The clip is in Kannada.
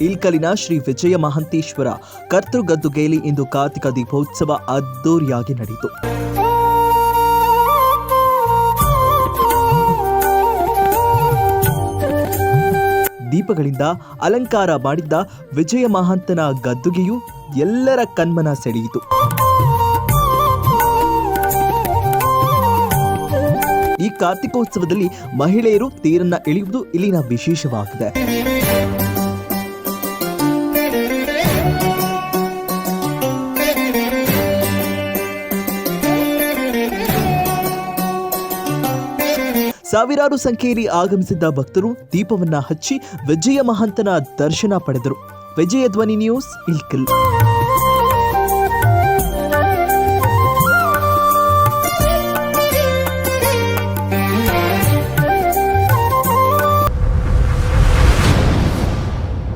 ಇಲ್ಕಲಿನ ಶ್ರೀ ವಿಜಯ ಮಹಾಂತೇಶ್ವರ ಕರ್ತೃಗದ್ದುಗೆಯಲ್ಲಿ ಇಂದು ಕಾರ್ತಿಕ ದೀಪೋತ್ಸವ ಅದ್ದೂರಿಯಾಗಿ ನಡೆಯಿತು. ದೀಪಗಳಿಂದ ಅಲಂಕಾರ ಮಾಡಿದ್ದ ವಿಜಯ ಮಹಾಂತನ ಗದ್ದುಗೆಯು ಎಲ್ಲರ ಕಣ್ಮನ ಸೆಳೆಯಿತು. ಈ ಕಾರ್ತಿಕೋತ್ಸವದಲ್ಲಿ ಮಹಿಳೆಯರು ತೇರನ್ನ ಎಳೆಯುವುದು ಇಲ್ಲಿನ ವಿಶೇಷವಾಗಿದೆ. ಸಾವಿರಾರು ಸಂಖ್ಯೆಯಲ್ಲಿ ಆಗಮಿಸಿದ್ದ ಭಕ್ತರು ದೀಪವನ್ನ ಹಚ್ಚಿ ವಿಜಯ ಮಹಾಂತನ ದರ್ಶನ ಪಡೆದರು. ವಿಜಯ ಧ್ವನಿ ನ್ಯೂಸ್, ಇಲ್ಕಲ್.